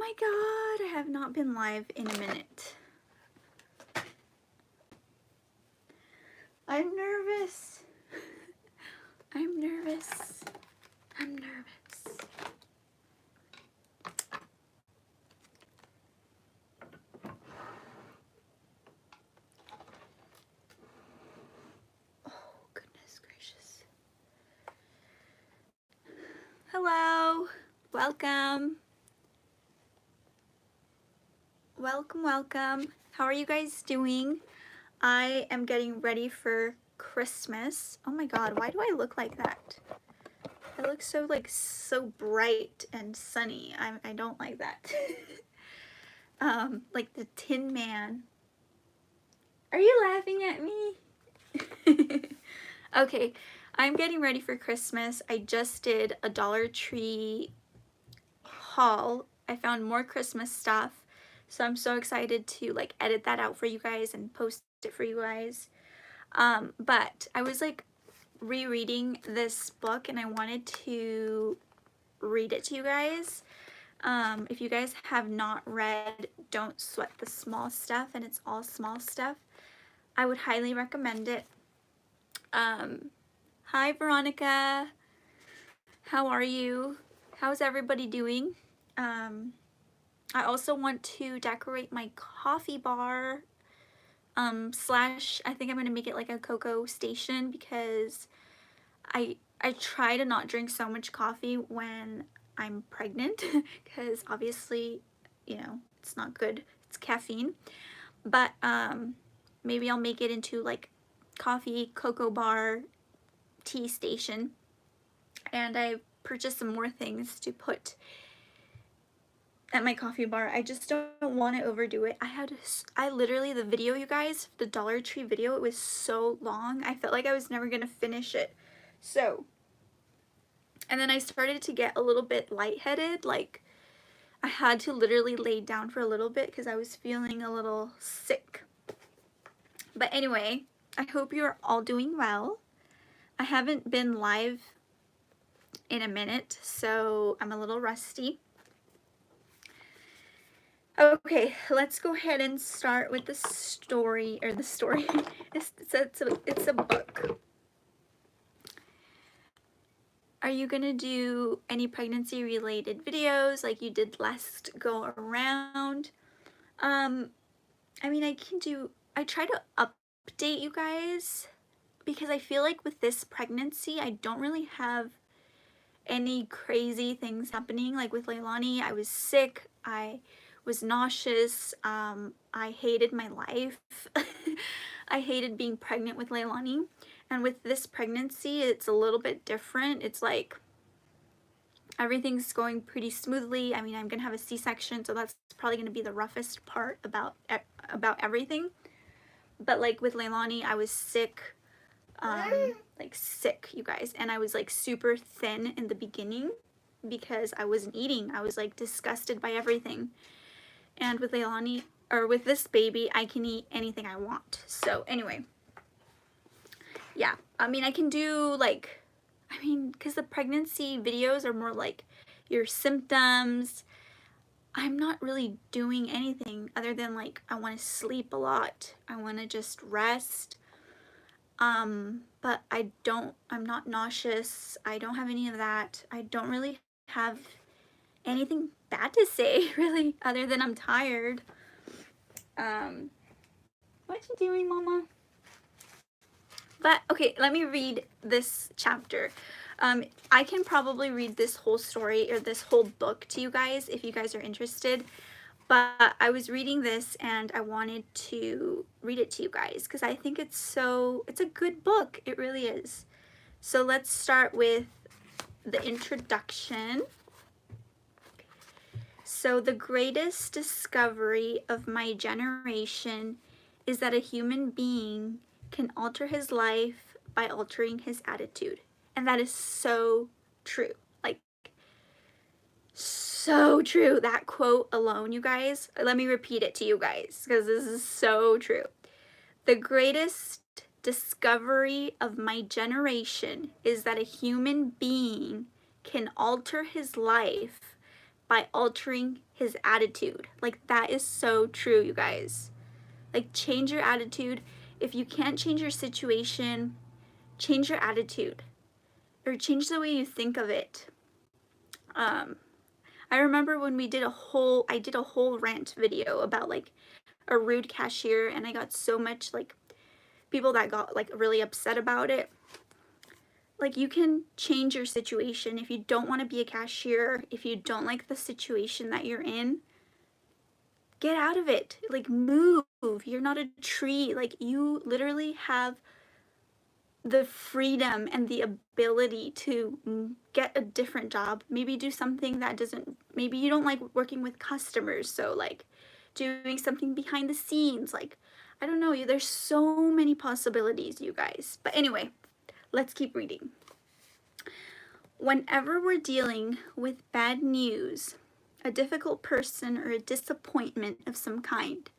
my god, I have not been live in a minute. I'm nervous. I'm nervous. I'm nervous. Oh, goodness gracious. Hello. Welcome. Welcome. How are you guys doing? I am getting ready for Christmas. Oh my god, why do I look like that? I look so so bright and sunny. I don't like that. Like the Tin Man. Are you laughing at me? Okay, I'm getting ready for Christmas. I just did a Dollar Tree haul. I found more Christmas stuff. So I'm so excited to like edit that out for you guys and post it for you guys. But I was like rereading this book and I wanted to read it to you guys. If you guys have not read Don't Sweat the Small Stuff, and it's all small stuff, I would highly recommend it. Hi Veronica, how are you? How's everybody doing? I also want to decorate my coffee bar slash I think I'm gonna make it like a cocoa station because I try to not drink so much coffee when I'm pregnant because obviously, you know, it's not good. It's caffeine. But maybe I'll make it into like coffee, cocoa bar, tea station. And I purchased some more things to put at my coffee bar. I just don't want to overdo it. I literally, the video, you guys, the Dollar Tree video, it was so long. I felt like I was never going to finish it. So, and then I started to get a little bit lightheaded. Like, I had to literally lay down for a little bit because I was feeling a little sick. But anyway, I hope you're all doing well. I haven't been live in a minute, so I'm a little rusty. Okay, let's go ahead and start with the story, or the story. It's a book. Are you gonna do any pregnancy related videos like you did last go around? I mean, I try to update you guys because I feel like with this pregnancy, I don't really have any crazy things happening. Like with Leilani, I was sick, I was nauseous, I hated my life. I hated being pregnant with Leilani. And with this pregnancy, it's a little bit different. It's like everything's going pretty smoothly. I mean, I'm gonna have a C-section, so that's probably gonna be the roughest part about everything. But like with Leilani, I was sick, like sick, you guys, and I was like super thin in the beginning because I wasn't eating. I was like disgusted by everything. And with Leilani, or with this baby, I can eat anything I want. So anyway, yeah, I mean, I can do like, I mean, because the pregnancy videos are more like your symptoms. I'm not really doing anything other than like, I want to sleep a lot. I want to just rest. But I'm not nauseous. I don't have any of that. I don't really have anything bad to say, really, other than I'm tired. What you doing, Mama? But, okay, let me read this chapter. I can probably read this whole story, or this whole book to you guys, if you guys are interested. But I was reading this and I wanted to read it to you guys because I think it's a good book. It really is. So let's start with the introduction. So the greatest discovery of my generation is that a human being can alter his life by altering his attitude. And that is so true. Like, so true. That quote alone, you guys, let me repeat it to you guys because this is so true. The greatest discovery of my generation is that a human being can alter his life by altering his attitude. Like, that is so true, you guys. Like, change your attitude. If you can't change your situation, change your attitude or change the way you think of it. I remember when I did a whole rant video about like a rude cashier, and I got so much like people that got like really upset about it. Like, you can change your situation. If you don't want to be a cashier, if you don't like the situation that you're in, get out of it. Like, move. You're not a tree. Like, you literally have the freedom and the ability to get a different job. Maybe do something that maybe you don't like working with customers, so like doing something behind the scenes. Like, I don't know, there's so many possibilities, you guys. But anyway, let's keep reading. Whenever we're dealing with bad news, a difficult person, or a disappointment of some kind,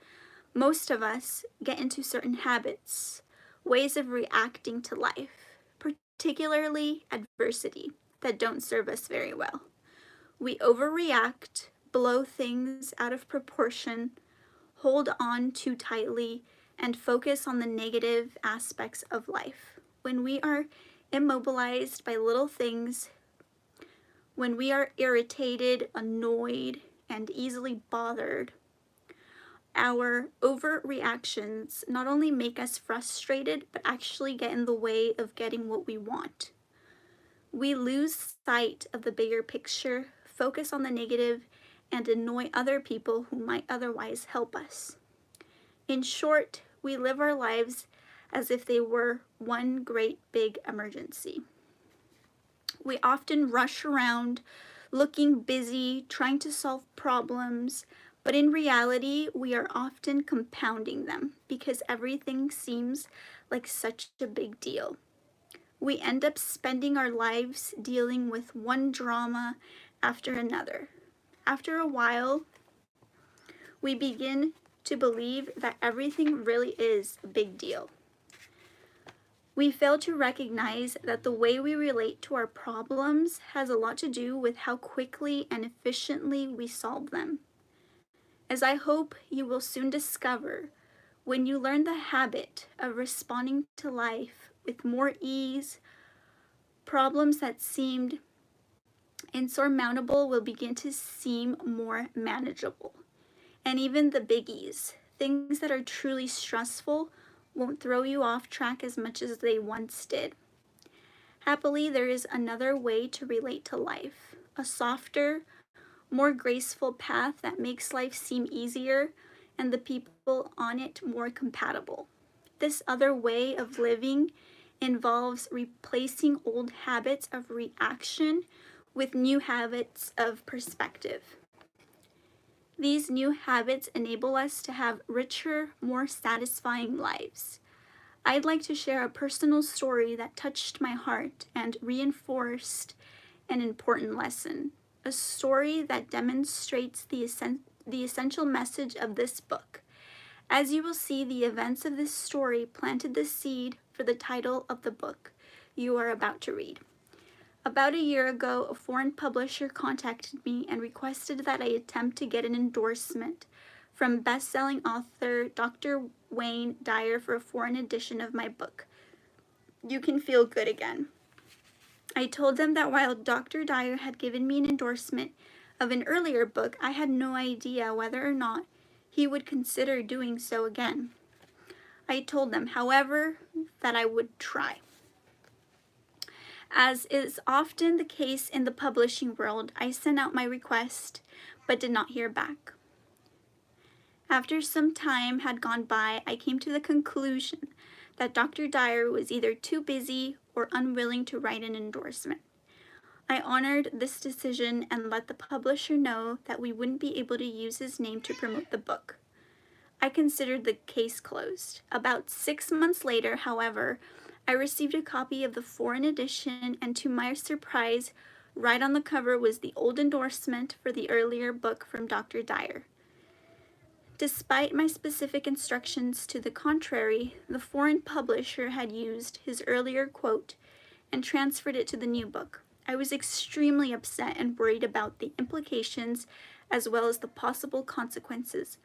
most of us get into certain habits, ways of reacting to life, particularly adversity, that don't serve us very well. We overreact, blow things out of proportion, hold on too tightly, and focus on the negative aspects of life. When we are immobilized by little things, when we are irritated, annoyed, and easily bothered, our overreactions not only make us frustrated, but actually get in the way of getting what we want. We lose sight of the bigger picture, focus on the negative, and annoy other people who might otherwise help us. In short, we live our lives as if they were one great big emergency. We often rush around, looking busy, trying to solve problems, but in reality, we are often compounding them because everything seems like such a big deal. We end up spending our lives dealing with one drama after another. After a while, we begin to believe that everything really is a big deal. We fail to recognize that the way we relate to our problems has a lot to do with how quickly and efficiently we solve them. As I hope you will soon discover, when you learn the habit of responding to life with more ease, problems that seemed insurmountable will begin to seem more manageable. And even the biggies, things that are truly stressful, won't throw you off track as much as they once did. Happily, there is another way to relate to life, a softer, more graceful path that makes life seem easier and the people on it more compatible. This other way of living involves replacing old habits of reaction with new habits of perspective. These new habits enable us to have richer, more satisfying lives. I'd like to share a personal story that touched my heart and reinforced an important lesson, a story that demonstrates the essential message of this book. As you will see, the events of this story planted the seed for the title of the book you are about to read. About a year ago, a foreign publisher contacted me and requested that I attempt to get an endorsement from best-selling author Dr. Wayne Dyer for a foreign edition of my book, You Can Feel Good Again. I told them that while Dr. Dyer had given me an endorsement of an earlier book, I had no idea whether or not he would consider doing so again. I told them, however, that I would try. As is often the case in the publishing world, I sent out my request, but did not hear back. After some time had gone by, I came to the conclusion that Dr. Dyer was either too busy or unwilling to write an endorsement. I honored this decision and let the publisher know that we wouldn't be able to use his name to promote the book. I considered the case closed. About 6 months later, however, I received a copy of the foreign edition, and to my surprise, right on the cover was the old endorsement for the earlier book from Dr. Dyer. Despite my specific instructions to the contrary, the foreign publisher had used his earlier quote and transferred it to the new book. I was extremely upset and worried about the implications as well as the possible consequences.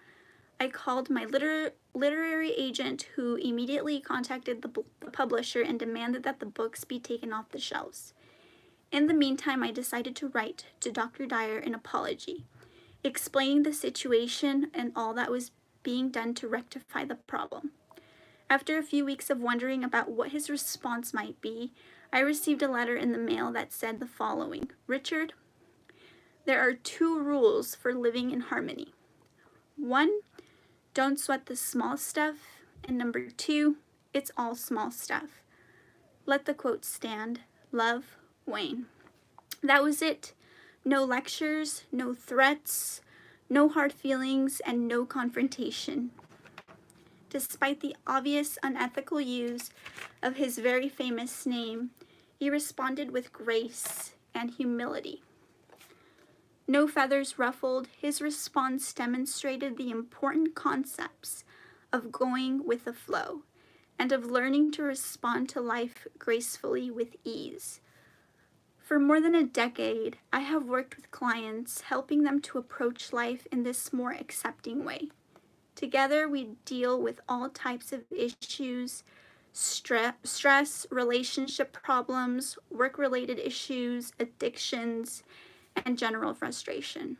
I called my literary agent, who immediately contacted the publisher and demanded that the books be taken off the shelves. In the meantime, I decided to write to Dr. Dyer an apology, explaining the situation and all that was being done to rectify the problem. After a few weeks of wondering about what his response might be, I received a letter in the mail that said the following: Richard, there are 2 rules for living in harmony. 1, don't sweat the small stuff, and number 2, it's all small stuff. Let the quote stand. Love, Wayne. That was it. No lectures, no threats, no hard feelings, and no confrontation. Despite the obvious unethical use of his very famous name, he responded with grace and humility. No feathers ruffled, his response demonstrated the important concepts of going with the flow and of learning to respond to life gracefully with ease. For more than a decade, I have worked with clients, helping them to approach life in this more accepting way. Together, we deal with all types of issues: stress, relationship problems, work-related issues, addictions, and general frustration.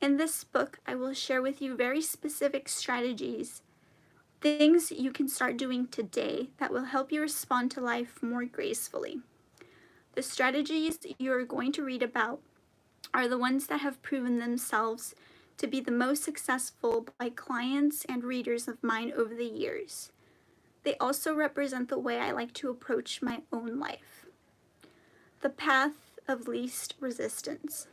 In this book, I will share with you very specific strategies, things you can start doing today that will help you respond to life more gracefully. The strategies you are going to read about are the ones that have proven themselves to be the most successful by clients and readers of mine over the years. They also represent the way I like to approach my own life. The path of least resistance.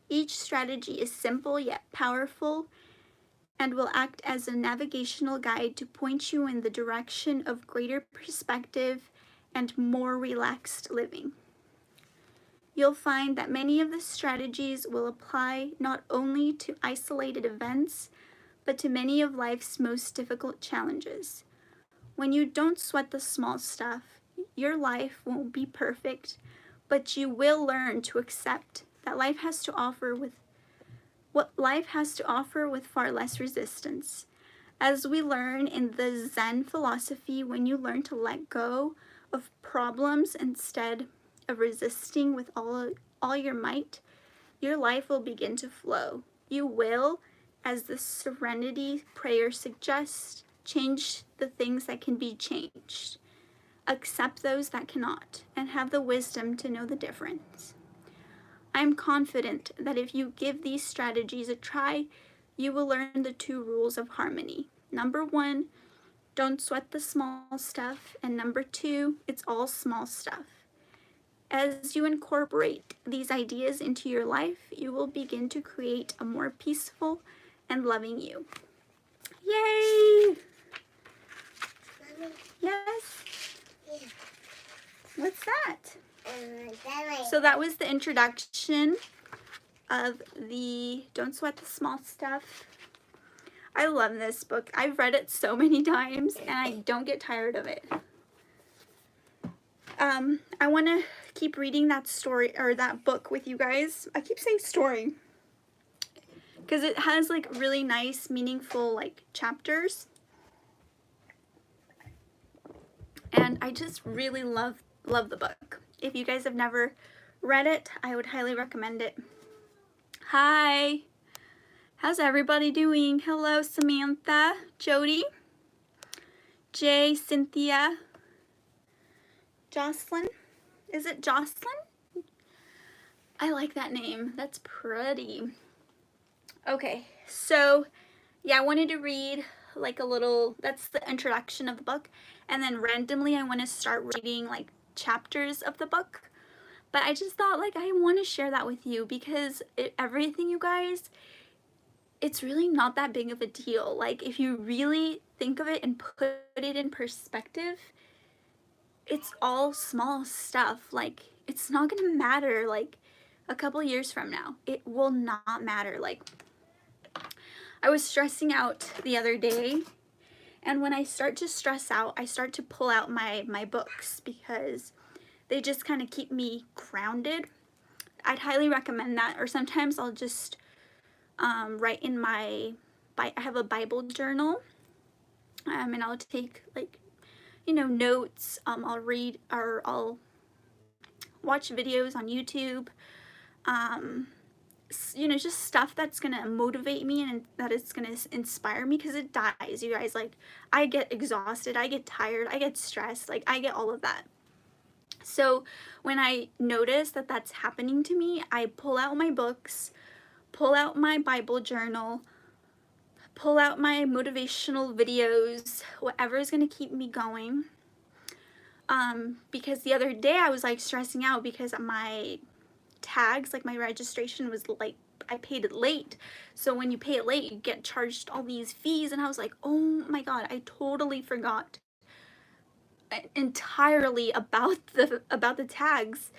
Each strategy is simple yet powerful and will act as a navigational guide to point you in the direction of greater perspective and more relaxed living. You'll find that many of the strategies will apply not only to isolated events, but to many of life's most difficult challenges. When you don't sweat the small stuff, your life won't be perfect, but you will learn to accept that life has to offer with far less resistance. As we learn in the Zen philosophy, when you learn to let go of problems instead of resisting with all your might, your life will begin to flow. You will, as the Serenity Prayer suggests, change the things that can be changed, accept those that cannot, and have the wisdom to know the difference. I am confident that if you give these strategies a try, you will learn the 2 rules of harmony. Number 1, don't sweat the small stuff, and number 2, it's all small stuff. As you incorporate these ideas into your life, you will begin to create a more peaceful and loving you. Yay! Mommy, Yes? yeah. What's that? That So that was the introduction of the Don't Sweat the Small Stuff. I love this book. I've read it so many times and I don't get tired of it. I want to keep reading that story or that book with you guys. I keep saying story because it has like really nice, meaningful like chapters. And I just really love the book. If you guys have never read it, I would highly recommend it. Hi. How's everybody doing? Hello, Samantha, Jody, Jay, Cynthia, Jocelyn. Is it Jocelyn? I like that name. That's pretty. Okay, so yeah, I wanted to read like a little, that's the introduction of the book, and then randomly I want to start reading like chapters of the book. But I just thought like I want to share that with you because everything, you guys, it's really not that big of a deal. Like if you really think of it and put it in perspective, it's all small stuff. Like it's not gonna matter like a couple years from now. It will not matter. Like I was stressing out the other day, and when I start to stress out, I start to pull out my books because they just kind of keep me grounded. I'd highly recommend that. Or sometimes I'll just write in my, I have a Bible journal, and I'll take like, you know, notes. I'll read, or I'll watch videos on YouTube. You know, just stuff that's gonna motivate me and that is gonna inspire me, because it does, you guys. Like, I get exhausted, I get tired, I get stressed, like I get all of that. So when I notice that that's happening to me, I pull out my books, pull out my Bible journal, pull out my motivational videos, whatever is gonna keep me going. Because the other day I was like stressing out because my tags, like my registration was like, I paid it late. So when you pay it late, you get charged all these fees, and I was like, oh my god, I totally forgot entirely about the tags.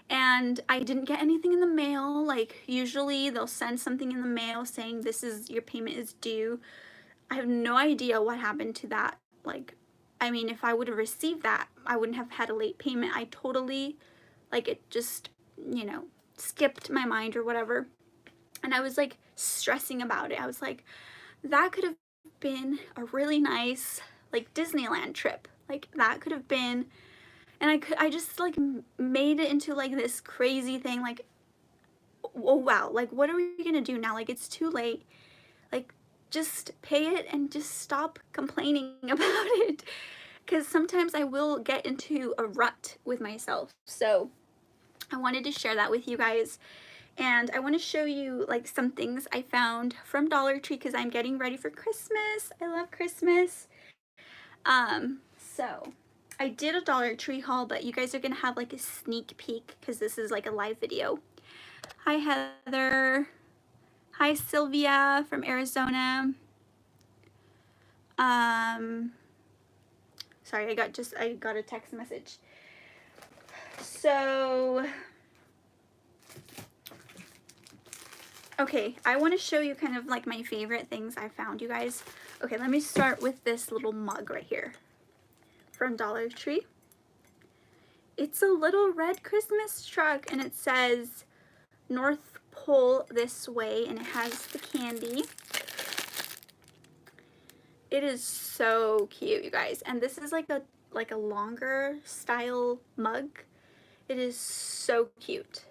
And I didn't get anything in the mail. Like, usually they'll send something in the mail saying this is, your payment is due. I have no idea what happened to that. Like, I mean, if I would have received that, I wouldn't have had a late payment. I totally, like, it just, you know, skipped my mind or whatever. And I was like stressing about it. I was like, that could have been a really nice like Disneyland trip. Like, that could have been, and I just like made it into like this crazy thing. Like, oh wow, like what are we gonna do now? Like, it's too late. Like, just pay it and just stop complaining about it. Because sometimes I will get into a rut with myself. So I wanted to share that with you guys. And I want to show you like some things I found from Dollar Tree, because I'm getting ready for Christmas. I love Christmas. So I did a Dollar Tree haul, but you guys are gonna have like a sneak peek because this is like a live video. Hi Heather. Hi Sylvia from Arizona. Sorry, I got a text message. So okay, I want to show you kind of like my favorite things I found, you guys. Okay, let me start with this little mug right here from Dollar Tree. It's a little red Christmas truck, and it says North Pole this way, and it has the candy. It is so cute, you guys. And this is like a longer style mug. It is so cute.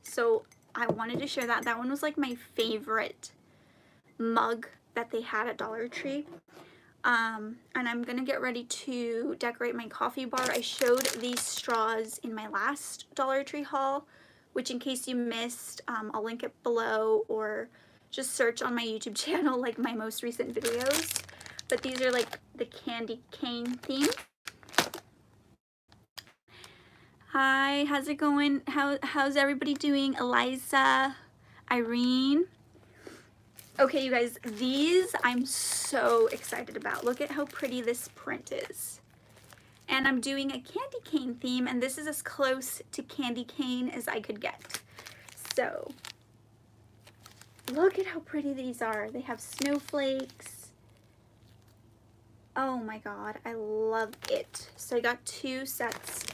So I wanted to share that. That one was like my favorite mug that they had at Dollar Tree. And I'm gonna get ready to decorate my coffee bar. I showed these straws in my last Dollar Tree haul, which in case you missed, I'll link it below, or just search on my YouTube channel like my most recent videos. But these are like the candy cane theme. Hi, how's it going? How's everybody doing? Eliza, Irene. Okay, you guys, these I'm so excited about. Look at how pretty this print is. And I'm doing a candy cane theme, and this is as close to candy cane as I could get. So, look at how pretty these are. They have snowflakes. Oh my god, I love it. So I got 2 sets.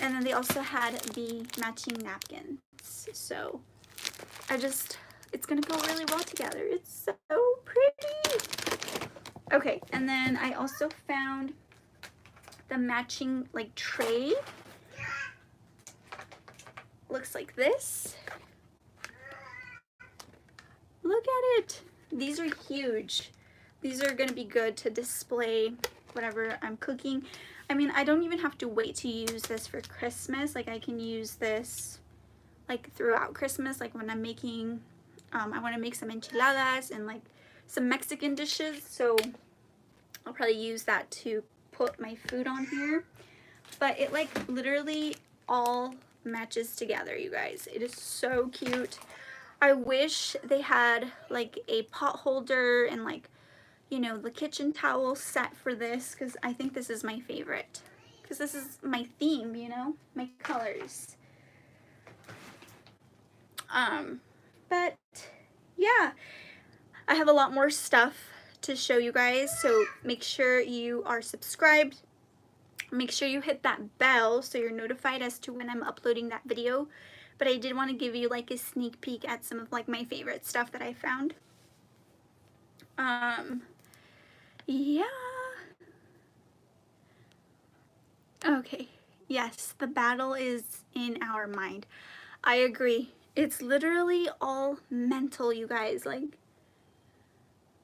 And then they also had the matching napkins. So it's gonna go really well together. It's so pretty. Okay, and then I also found the matching like tray. Looks like this. Look at it. These are huge. These are gonna be good to display whatever I'm cooking. I mean, I don't even have to wait to use this for Christmas. Like, I can use this like throughout Christmas, like when I'm making, I want to make some enchiladas and like some Mexican dishes. So I'll probably use that to put my food on here. But it like literally all matches together, you guys. It is so cute. I wish they had like a pot holder and like, you know, the kitchen towel set for this, because I think this is my favorite. Because this is my theme, you know, my colors. But yeah, I have a lot more stuff to show you guys, so make sure you are subscribed. make sure you hit that bell so you're notified as to when I'm uploading that video. But I did want to give you like a sneak peek at some of like my favorite stuff that I found. Yeah. Okay. Yes, the battle is in our mind. I agree. It's literally all mental, you guys. Like,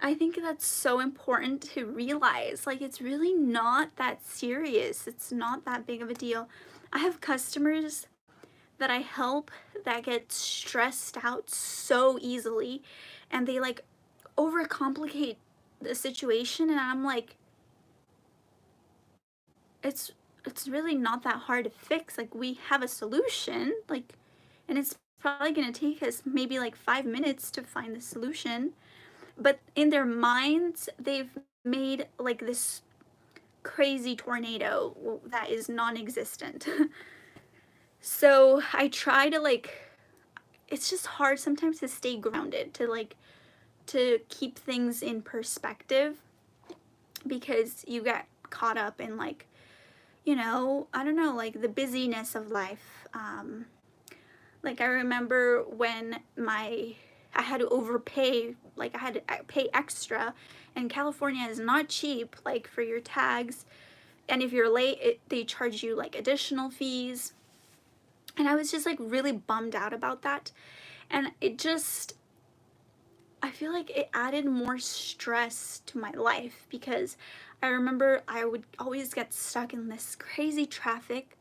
I think that's so important to realize. Like, it's really not that serious. It's not that big of a deal. I have customers that I help that get stressed out so easily, and they like overcomplicate the situation, and I'm like, it's really not that hard to fix. Like, we have a solution, like, and it's probably gonna take us maybe like 5 minutes to find the solution. But in their minds, they've made like this crazy tornado that is non-existent. So I try to like, it's just hard sometimes to stay grounded, to like, to keep things in perspective, because you get caught up in like, you know, I don't know, like the busyness of life. Like I remember when I had to overpay, like I had to pay extra, and California is not cheap, like for your tags, and if you're late, they charge you like additional fees, and I was just like really bummed out about that, and it just, I feel like it added more stress to my life, because I remember I would always get stuck in this crazy traffic,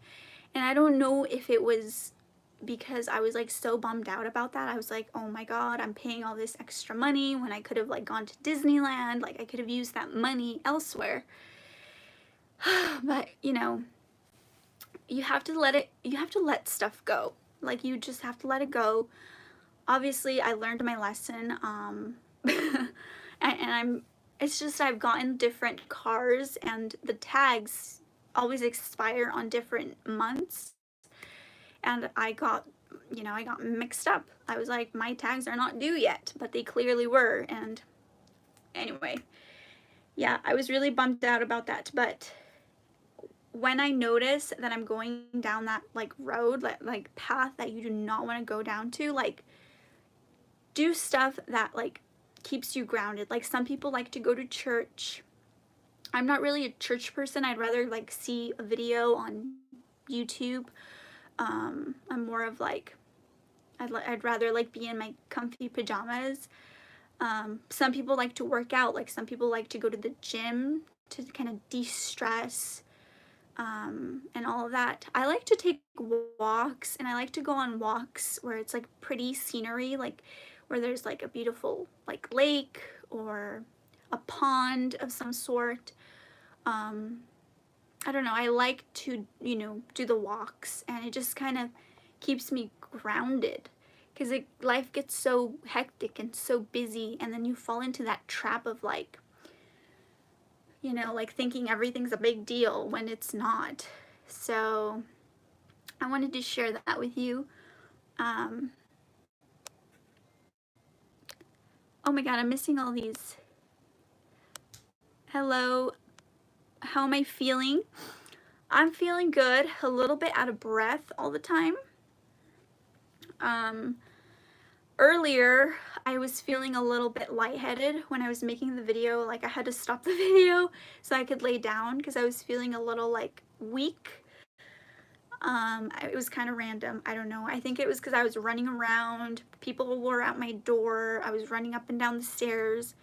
and I don't know if it was because I was like so bummed out about that. I was like, oh my god, I'm paying all this extra money when I could have like gone to Disneyland, like I could have used that money elsewhere. But you know, you have to let stuff go. Like, you just have to let it go. Obviously I learned my lesson, and it's just I've gotten different cars, and the tags always expire on different months, and I got mixed up. I was like, my tags are not due yet, but they clearly were. And anyway, yeah, I was really bummed out about that. But when I notice that I'm going down that like road, like path that you do not want to go down to, like, do stuff that like keeps you grounded. Like, some people like to go to church. I'm not really a church person. I'd rather like see a video on YouTube. I'm more of like, I'd rather like be in my comfy pajamas. Some people like to work out. Like, some people like to go to the gym to kind of de-stress, and all of that. I like to take walks, and I like to go on walks where it's like pretty scenery, like where there's like a beautiful like lake or a pond of some sort. I don't know, I like to, you know, do the walks, and it just kind of keeps me grounded, because life gets so hectic and so busy, and then you fall into that trap of like, you know, like thinking everything's a big deal when it's not. So I wanted to share that with you. Oh my god, I'm missing all these. Hello, how am I feeling? I'm feeling good, a little bit out of breath all the time. Earlier, I was feeling a little bit lightheaded when I was making the video. Like, I had to stop the video so I could lay down because I was feeling a little like weak. It was kind of random. I don't know. I think it was because I was running around. People were at my door. I was running up and down the stairs.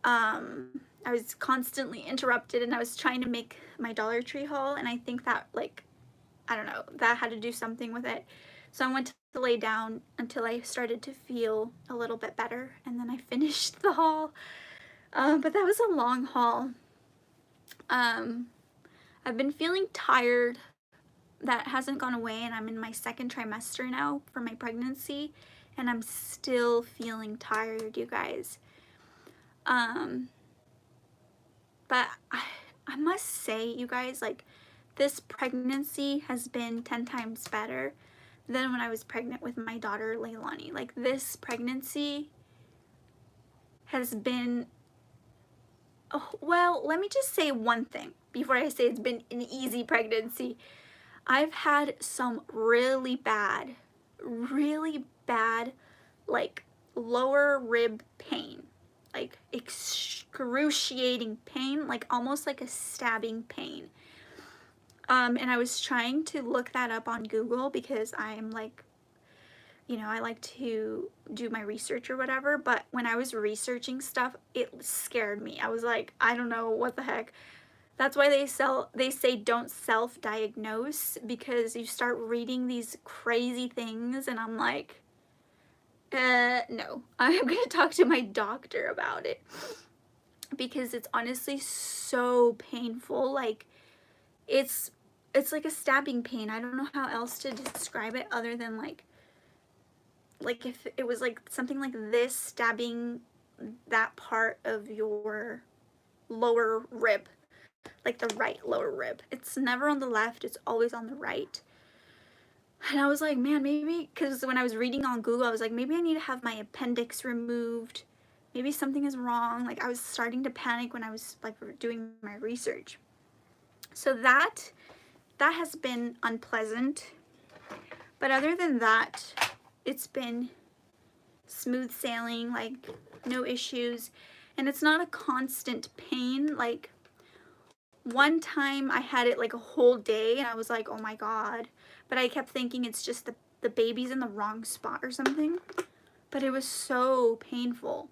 I was constantly interrupted, and I was trying to make my Dollar Tree haul, and I think that, like, I don't know, that had to do something with it. So I went to lay down until I started to feel a little bit better, and then I finished the haul. But that was a long haul. I've been feeling tired. That hasn't gone away, and I'm in my second trimester now for my pregnancy, and I'm still feeling tired, you guys. But I must say, you guys, like, this pregnancy has been 10 times better than when I was pregnant with my daughter, Leilani. Like, this pregnancy has been, oh, well, let me just say one thing. before I say it's been an easy pregnancy. I've had some really bad, like lower rib pain, like excruciating pain, like almost like a stabbing pain. And I was trying to look that up on Google because I'm like, you know, I like to do my research or whatever, but when I was researching stuff, it scared me. I was like, I don't know what the heck. That's why they say don't self-diagnose, because you start reading these crazy things and I'm like, no, I'm gonna talk to my doctor about it, because it's honestly so painful. Like it's like a stabbing pain. I don't know how else to describe it other than like if it was like something like this stabbing that part of your lower rib, like the right lower rib. It's never on the left, it's always on the right. And I was like, man, maybe, because when I was reading on Google, I was like, maybe I need to have my appendix removed. Maybe something is wrong. Like I was starting to panic when I was like doing my research. So that has been unpleasant. But other than that, it's been smooth sailing, like no issues. And it's not a constant pain. Like one time I had it like a whole day and I was like, oh my God. But I kept thinking it's just the baby's in the wrong spot or something. But it was so painful.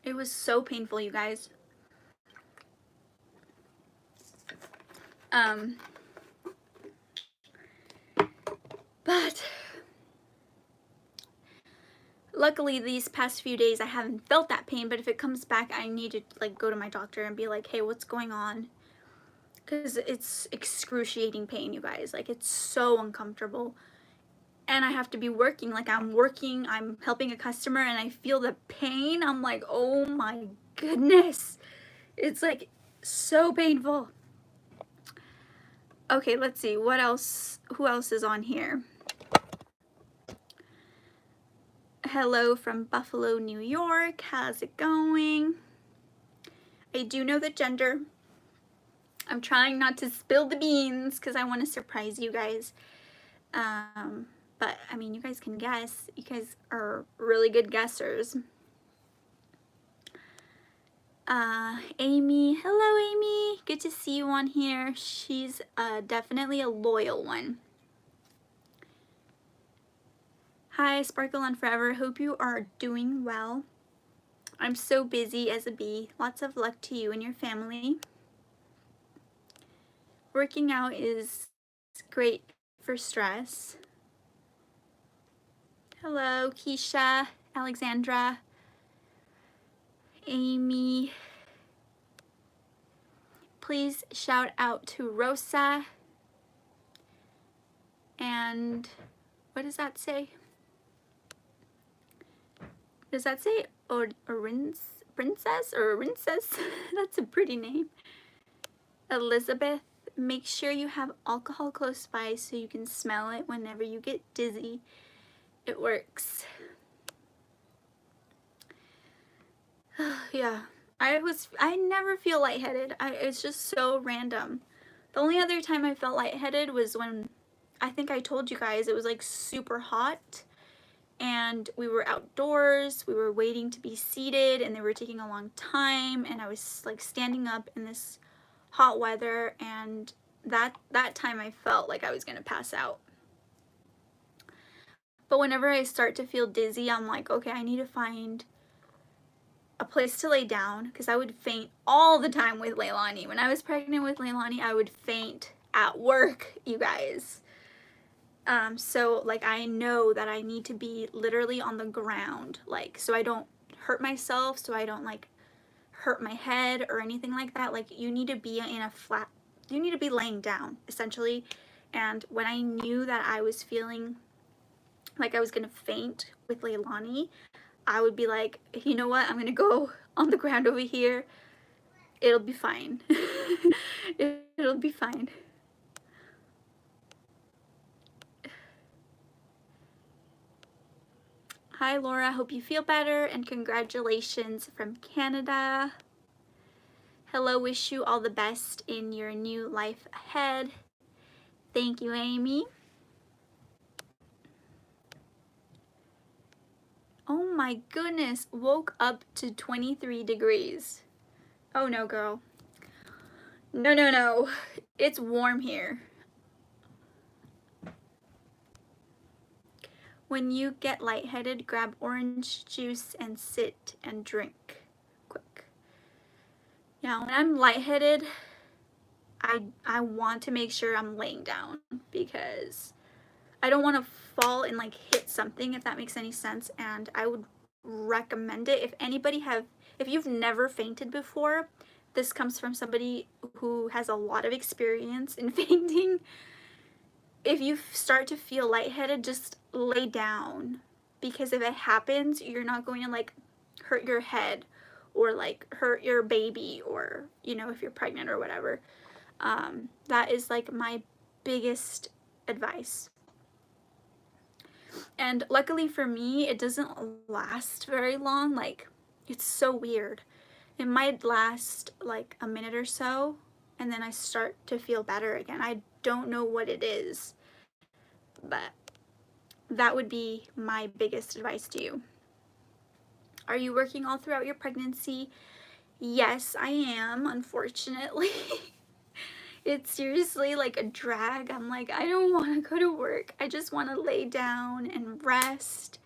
It was so painful, you guys. But luckily these past few days I haven't felt that pain, but if it comes back, I need to like go to my doctor and be like, hey, what's going on? Because it's excruciating pain, you guys. Like it's so uncomfortable. And I have to be working, like I'm helping a customer and I feel the pain. I'm like, oh my goodness. It's like so painful. Okay, let's see, what else, who else is on here? Hello from Buffalo, New York. How's it going? I do know the gender. I'm trying not to spill the beans because I want to surprise you guys. But I mean, you guys can guess. You guys are really good guessers. Amy. Hello, Amy. Good to see you on here. She's definitely a loyal one. Hi, Sparkle on Forever. Hope you are doing well. I'm so busy as a bee. Lots of luck to you and your family. Working out is great for stress. Hello, Keisha, Alexandra, Amy. Please shout out to Rosa. And what does that say? Does that say Princess or Princess? That's a pretty name. Elizabeth, make sure you have alcohol close by so you can smell it whenever you get dizzy. It works. Yeah, I never feel lightheaded. It's just so random. The only other time I felt lightheaded was when, I think I told you guys, it was like super hot and we were outdoors, we were waiting to be seated and they were taking a long time and I was like standing up in this hot weather, and that time I felt like I was gonna pass out. But whenever I start to feel dizzy, I'm like, okay, I need to find a place to lay down, because I would faint all the time with Leilani. When I was pregnant with Leilani, I would faint at work, you guys. So like I know that I need to be literally on the ground, like so I don't hurt myself, so I don't like hurt my head or anything like that. Like you need to be in a flat, you need to be laying down essentially. And when I knew that I was feeling like I was gonna faint with Leilani, I would be like, you know what, I'm gonna go on the ground over here. It'll be fine. It'll be fine. Hi Laura, hope you feel better and congratulations from Canada. Hello, wish you all the best in your new life ahead. Thank you, Amy. Oh my goodness, woke up to 23 degrees. Oh no, girl. No, no, no. It's warm here. When you get lightheaded, grab orange juice and sit and drink quick. Now, when I'm lightheaded, I want to make sure I'm laying down because I don't want to fall and like hit something, if that makes any sense. And I would recommend it if you've never fainted before. This comes from somebody who has a lot of experience in fainting. If you start to feel lightheaded, just lay down, because if it happens, you're not going to like hurt your head or like hurt your baby, or you know, if you're pregnant or whatever. That is like my biggest advice. And luckily for me, it doesn't last very long. Like, it's so weird. It might last like a minute or so, and then I start to feel better again. I don't know what it is, but that would be my biggest advice to you. Are you working all throughout your pregnancy? Yes, I am, unfortunately. It's seriously like a drag. I'm like, I don't want to go to work. I just want to lay down and rest.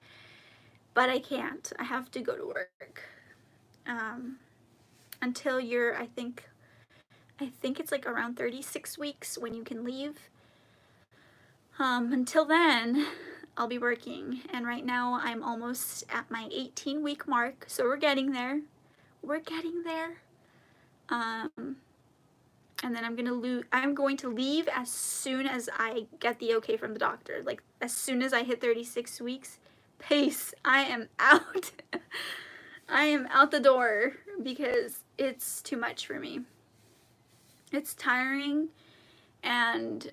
But I can't. I have to go to work. Until you're, I think it's like around 36 weeks when you can leave. Until then, I'll be working. And right now I'm almost at my 18-week mark. So we're getting there. We're getting there. And then I'm going to leave as soon as I get the okay from the doctor. Like, as soon as I hit 36 weeks, peace, I am out. I am out the door because it's too much for me. It's tiring, and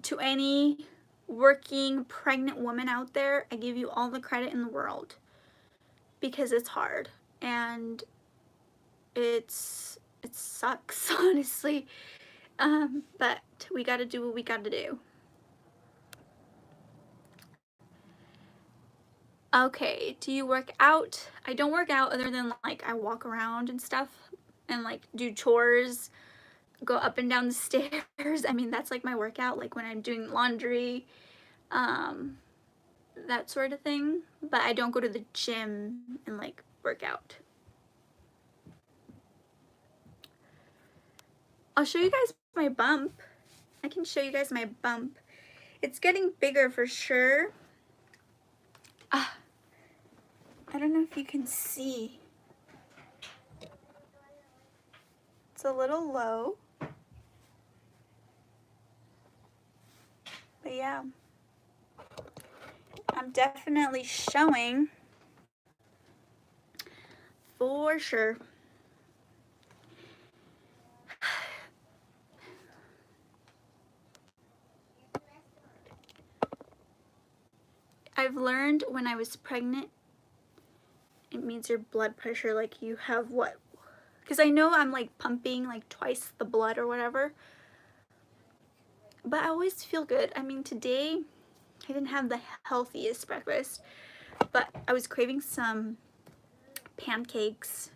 to any working pregnant woman out there, I give you all the credit in the world, because it's hard and it sucks, honestly. But we gotta do what we gotta do. Okay, do you work out? I don't work out other than like I walk around and stuff and like do chores, go up and down the stairs. I mean, that's like my workout, like when I'm doing laundry, that sort of thing. But I don't go to the gym and like work out. I'll show you guys my bump. I can show you guys my bump. It's getting bigger for sure. I don't know if you can see. It's a little low. But yeah, I'm definitely showing for sure. I've learned when I was pregnant, it means your blood pressure, like you have what? Because I know I'm like pumping like twice the blood or whatever. But I always feel good. I mean, today I didn't have the healthiest breakfast, but I was craving some pancakes,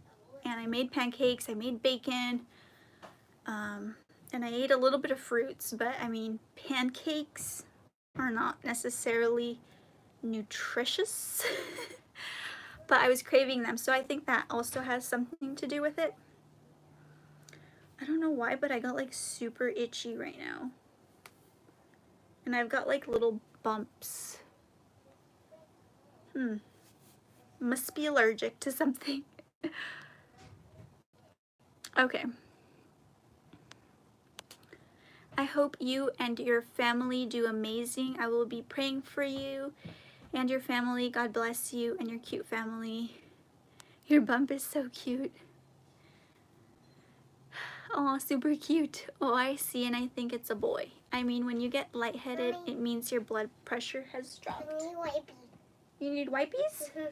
and I made pancakes, I made bacon, and I ate a little bit of fruits. But I mean, pancakes are not necessarily nutritious. But I was craving them, so I think that also has something to do with it. I don't know why, but I got like super itchy right now. And I've got like little bumps. Must be allergic to something. Okay. I hope you and your family do amazing. I will be praying for you and your family. God bless you and your cute family. Your bump is so cute. Oh, super cute. Oh, I see, and I think it's a boy. I mean, when you get lightheaded, it means your blood pressure has dropped. You need wipies? For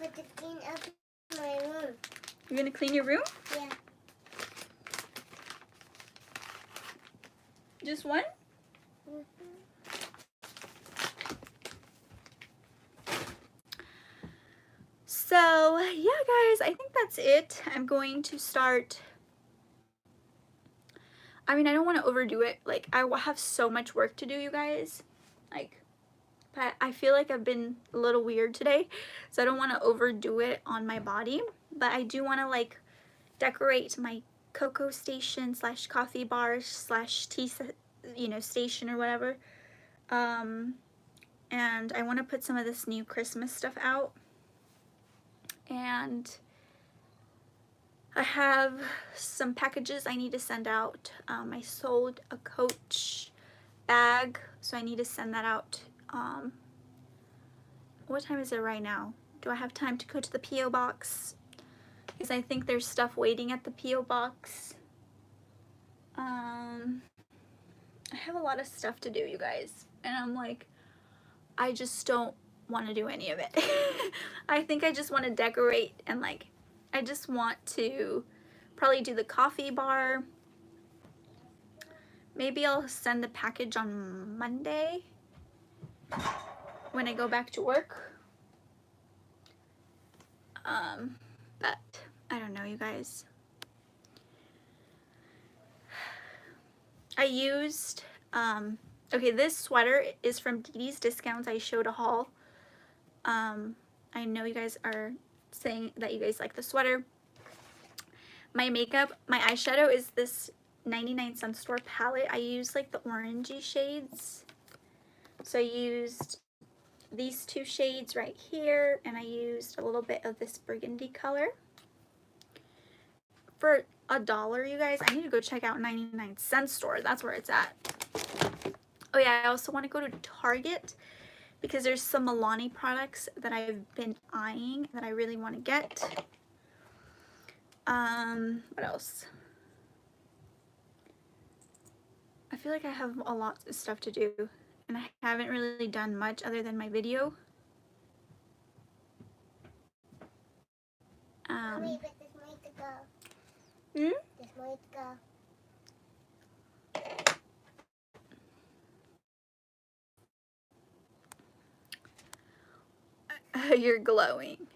to clean up my room. You're gonna clean your room? Yeah. Just one? So, yeah, guys, I think that's it. I'm going to start. I mean, I don't want to overdo it. Like, I have so much work to do, you guys. Like, but I feel like I've been a little weird today, so I don't want to overdo it on my body. But I do want to, like, decorate my cocoa station / coffee bar / tea, you know, station or whatever. And I want to put some of this new Christmas stuff out. And I have some packages I need to send out. I sold a Coach bag, so I need to send that out. What time is it right now? Do I have time to go to the P.O. box? Because I think there's stuff waiting at the P.O. box. I have a lot of stuff to do, you guys. And I'm like, I just don't want to do any of it. I think I just want to decorate and like, I just want to probably do the coffee bar. Maybe I'll send the package on Monday when I go back to work. But I don't know, you guys. I used, okay, this sweater is from Dee Dee's Discounts. I showed a haul. I know you guys are saying that you guys like the sweater. My makeup, my eyeshadow is this 99 Cent Store palette. I use like the orangey shades. So I used these two shades right here, and I used a little bit of this burgundy color. For $1, you guys, I need to go check out 99 Cent Store. That's where it's at. Oh yeah, I also want to go to Target because there's some Milani products that I've been eyeing that I really want to get. What else? I feel like I have a lot of stuff to do, and I haven't really done much other than my video. Mommy, but there's more to go. Hmm? There's more to go. You're glowing.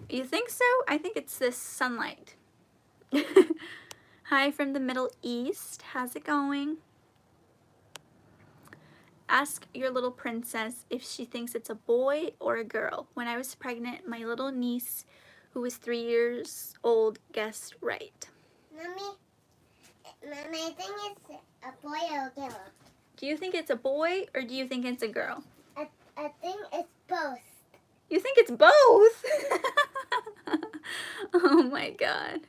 You think so? I think it's this sunlight. Hi from the Middle East. How's it going? Ask your little princess if she thinks it's a boy or a girl. When I was pregnant, my little niece, who was 3 years old, guessed right. Mommy, I think it's a boy or a girl. Do you think it's a boy or do you think it's a girl? I think it's both. You think it's both? Oh my god.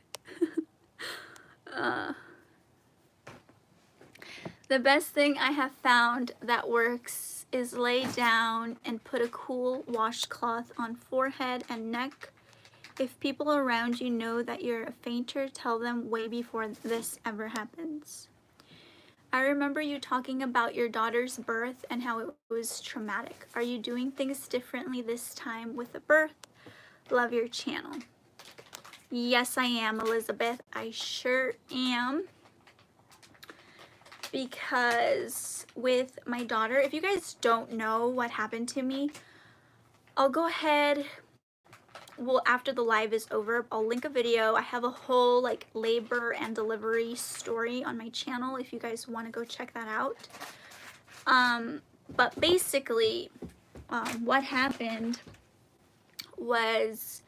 The best thing I have found that works is lay down and put a cool washcloth on forehead and neck. If people around you know that you're a fainter, tell them way before this ever happens. I remember you talking about your daughter's birth and how it was traumatic. Are you doing things differently this time with the birth? Love your channel. Yes, I am, Elizabeth. I sure am. Because with my daughter, if you guys don't know what happened to me, I'll go ahead, well, after the live is over, I'll link a video. I have a whole like labor and delivery story on my channel if you guys want to go check that out. But basically, what happened was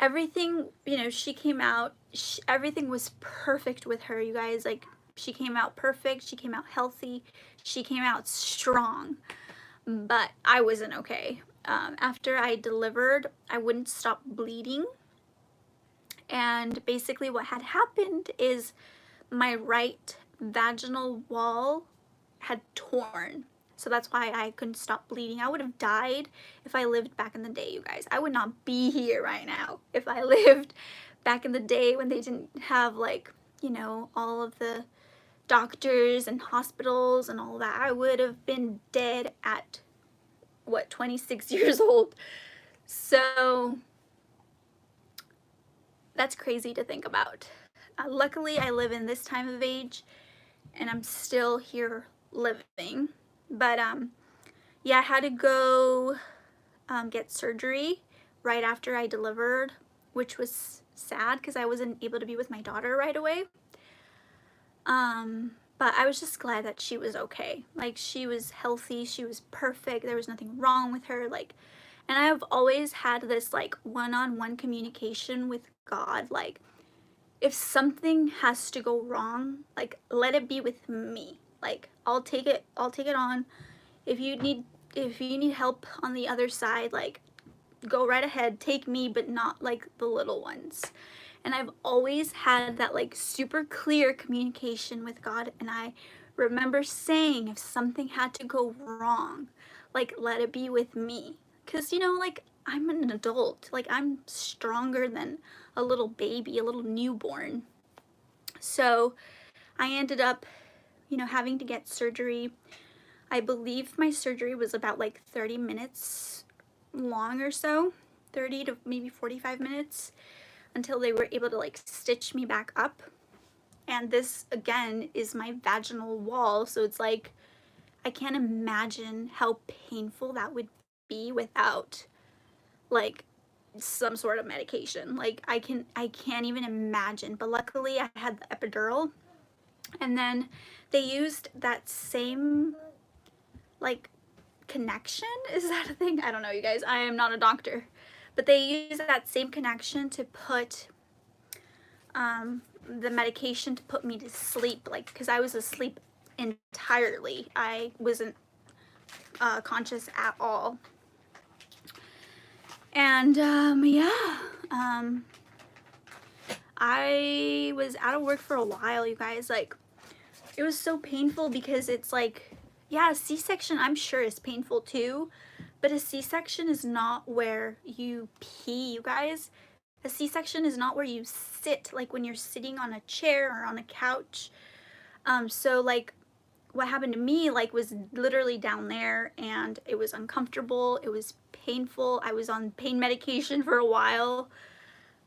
everything, you know, she came out, everything was perfect with her, you guys. Like, she came out perfect, she came out healthy, she came out strong, but I wasn't okay. After I delivered, I wouldn't stop bleeding, and basically what had happened is my right vaginal wall had torn. So that's why I couldn't stop bleeding. I would have died if I lived back in the day, you guys. I would not be here right now if I lived back in the day when they didn't have, like, you know, all of the doctors and hospitals and all that, I would have been dead at, what, 26 years old. So that's crazy to think about. Luckily, I live in this time of age and I'm still here living. But yeah, I had to go get surgery right after I delivered, which was sad because I wasn't able to be with my daughter right away. But I was just glad that she was okay. Like, she was healthy, she was perfect, there was nothing wrong with her. Like, and I have always had this like one-on-one communication with God. Like, if something has to go wrong, like, let it be with me. Like, I'll take it on. If you need help on the other side, like, go right ahead, take me, but not like the little ones. And I've always had that like super clear communication with God. And I remember saying, if something had to go wrong, like, let it be with me. Because, you know, like, I'm an adult. Like, I'm stronger than a little baby, a little newborn. So I ended up, you know, having to get surgery. I believe my surgery was about like 30 minutes long or so, 30 to maybe 45 minutes, until they were able to like stitch me back up. And this again is my vaginal wall, so it's like, I can't imagine how painful that would be without like some sort of medication. Like, I can't even imagine. But luckily I had the epidural, and then they used that same like connection, is that a thing? I don't know, you guys, I am not a doctor, but they use that same connection to put the medication to put me to sleep, like, because I was asleep entirely. I wasn't conscious at all. And yeah, I was out of work for a while, you guys. Like, it was so painful because it's like, yeah, a C-section I'm sure is painful too, but a C-section is not where you pee, you guys. A C-section is not where you sit, like when you're sitting on a chair or on a couch. So like, what happened to me like was literally down there, and it was uncomfortable, it was painful. I was on pain medication for a while.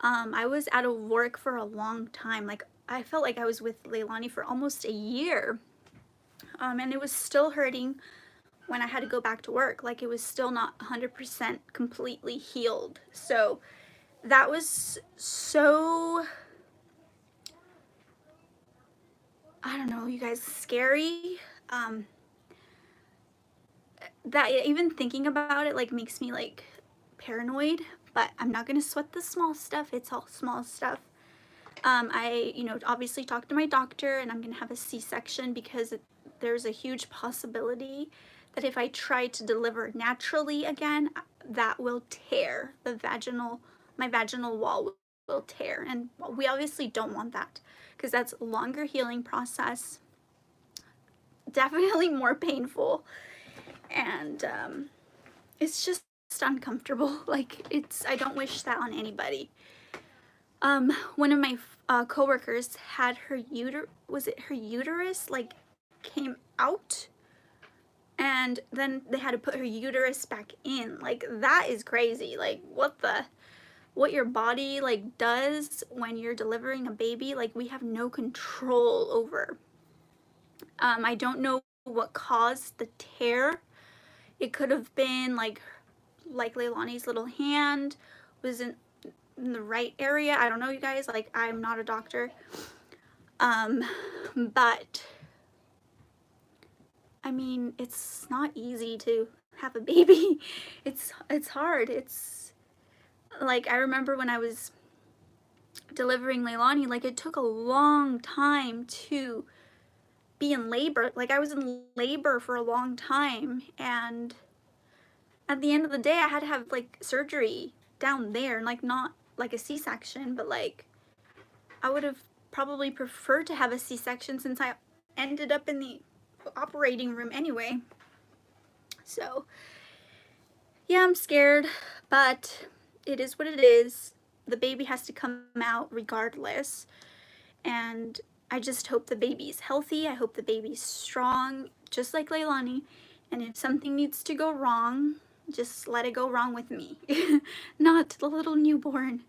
I was out of work for a long time. Like, I felt like I was with Leilani for almost a year. And it was still hurting when I had to go back to work. Like, it was still not 100% completely healed. So that was so, I don't know, you guys, scary. That even thinking about it like makes me like paranoid, but I'm not gonna sweat the small stuff. It's all small stuff. I, you know, obviously talked to my doctor, and I'm gonna have a C-section because there's a huge possibility that if I try to deliver naturally again, that will tear my vaginal wall will tear, and we obviously don't want that because that's a longer healing process, definitely more painful, and it's just uncomfortable. Like, I don't wish that on anybody. One of my coworkers had her uterus like came out, and then they had to put her uterus back in. Like, that is crazy. Like, what your body like does when you're delivering a baby, like, we have no control over. I don't know what caused the tear. It could have been like Leilani's little hand wasn't in the right area. I don't know, you guys. Like, I'm not a doctor. But I mean, it's not easy to have a baby. It's hard. It's like, I remember when I was delivering Leilani, like, it took a long time to be in labor. Like, I was in labor for a long time, and at the end of the day I had to have like surgery down there, and like, not like a C-section, but like, I would have probably preferred to have a C-section since I ended up in the operating room anyway. So yeah, I'm scared, but it is what it is. The baby has to come out regardless, and I just hope the baby's healthy. I hope the baby's strong, just like Leilani. And if something needs to go wrong, just let it go wrong with me, not the little newborn.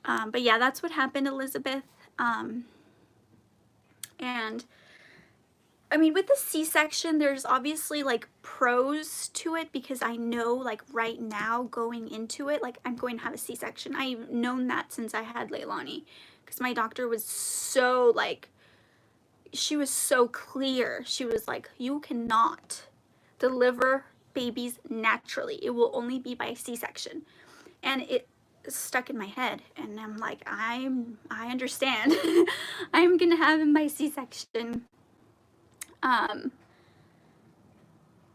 But yeah, that's what happened, Elizabeth. And I mean, with the C-section, there's obviously like pros to it, because I know like right now going into it, like I'm going to have a C-section. I've known that since I had Leilani, because my doctor was so like, she was so clear. She was like, you cannot deliver babies naturally. It will only be by C-section. And it stuck in my head, and I'm like, I understand. I'm gonna have him by C-section.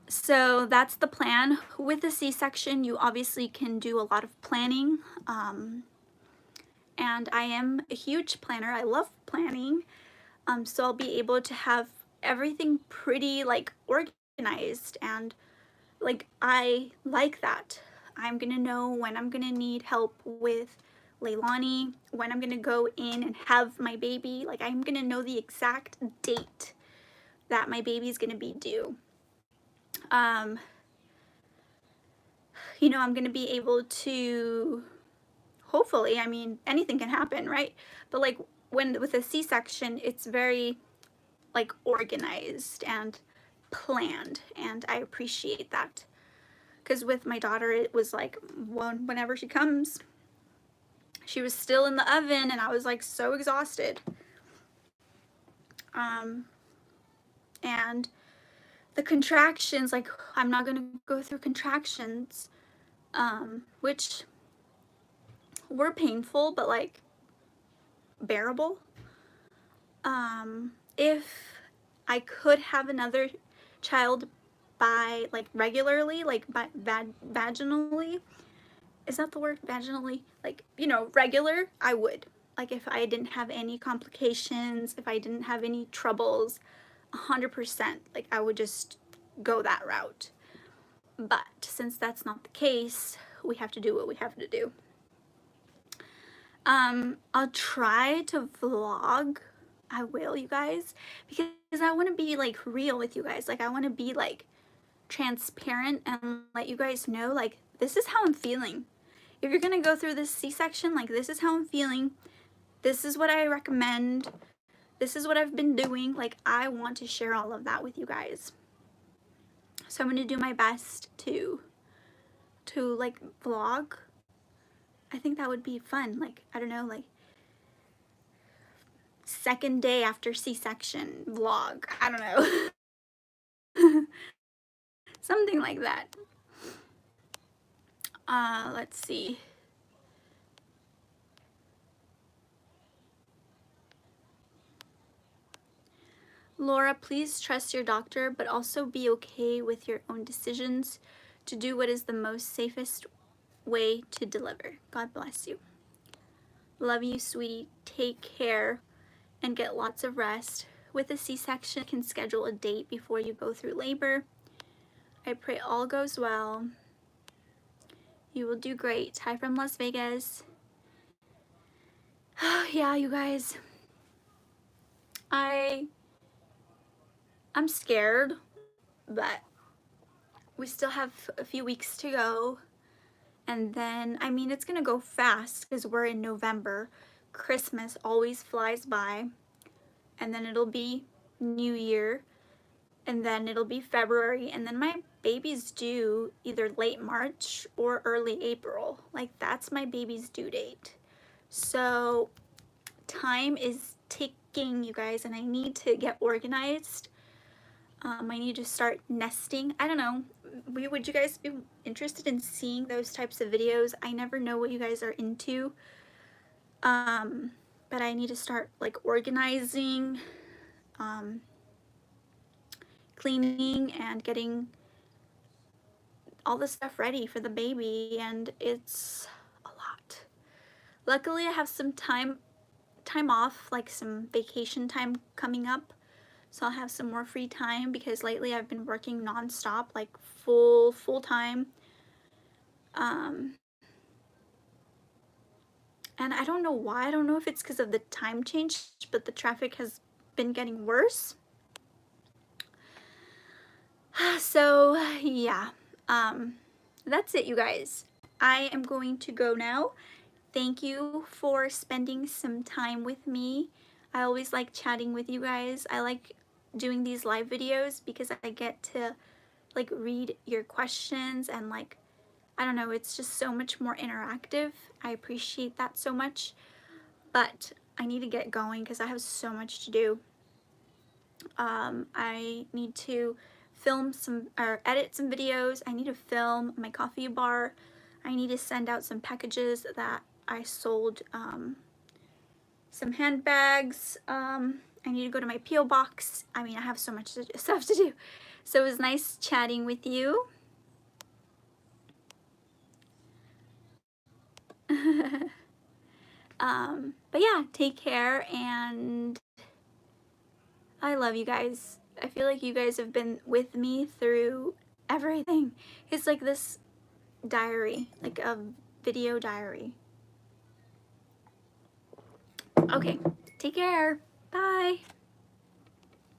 So that's the plan. With the C-section, you obviously can do a lot of planning. And I am a huge planner. I love planning. So I'll be able to have everything pretty like organized, and like I like that. I'm gonna know when I'm gonna need help with Leilani, when I'm gonna go in and have my baby. Like I'm gonna know the exact date that my baby's gonna be due. You know, I'm gonna be able to, hopefully, I mean, anything can happen, right? But like with a C-section, it's very like organized and planned, and I appreciate that. Because with my daughter, it was like, whenever she comes, she was still in the oven, and I was like so exhausted. And the contractions, like I'm not gonna go through contractions, which were painful, but like bearable. If I could have another child by like regularly, like by vaginally, is that the word, vaginally, like, you know, regular, I would. Like if I didn't have any complications, if I didn't have any troubles, 100%, like I would just go that route. But since that's not the case, we have to do what we have to do. I'll try to vlog. I will, you guys, because I want to be like real with you guys. Like I want to be like transparent and let you guys know, like, this is how I'm feeling. If you're gonna go through this C-section, like, this is how I'm feeling. This is what I recommend. This is what I've been doing. Like, I want to share all of that with you guys. So I'm gonna do my best to like vlog. I think that would be fun. Like, I don't know, like second day after C-section vlog. I don't know. Something like that. Let's see. Laura, please trust your doctor, but also be okay with your own decisions to do what is the most safest way to deliver. God bless you. Love you, sweetie. Take care and get lots of rest. With a C-section, you can schedule a date before you go through labor. I pray all goes well. You will do great. Hi from Las Vegas. Yeah, you guys. I'm scared, but we still have a few weeks to go. And then, I mean, it's gonna go fast because we're in November. Christmas always flies by. And then it'll be New Year. And then it'll be February. And then my baby's due either late March or early April. Like, that's my baby's due date. So time is ticking, you guys, and I need to get organized. I need to start nesting. I don't know. Would you guys be interested in seeing those types of videos? I never know what you guys are into. But I need to start like organizing, cleaning, and getting all the stuff ready for the baby, and it's a lot. Luckily, I have some time off, like some vacation time coming up. So I'll have some more free time because lately I've been working nonstop, like full time. And I don't know why. I don't know if it's because of the time change, but the traffic has been getting worse. So yeah, that's it, you guys. I am going to go now. Thank you for spending some time with me. I always like chatting with you guys. I like doing these live videos because I get to like read your questions and like, I don't know, it's just so much more interactive. I appreciate that so much, but I need to get going because I have so much to do. I need to film some or edit some videos. I need to film my coffee bar. I need to send out some packages that I sold, some handbags. I need to go to my P.O. box. I mean, I have so much stuff to do. So it was nice chatting with you. But yeah, take care, and I love you guys. I feel like you guys have been with me through everything. It's like this diary, like a video diary. Okay, take care. Bye.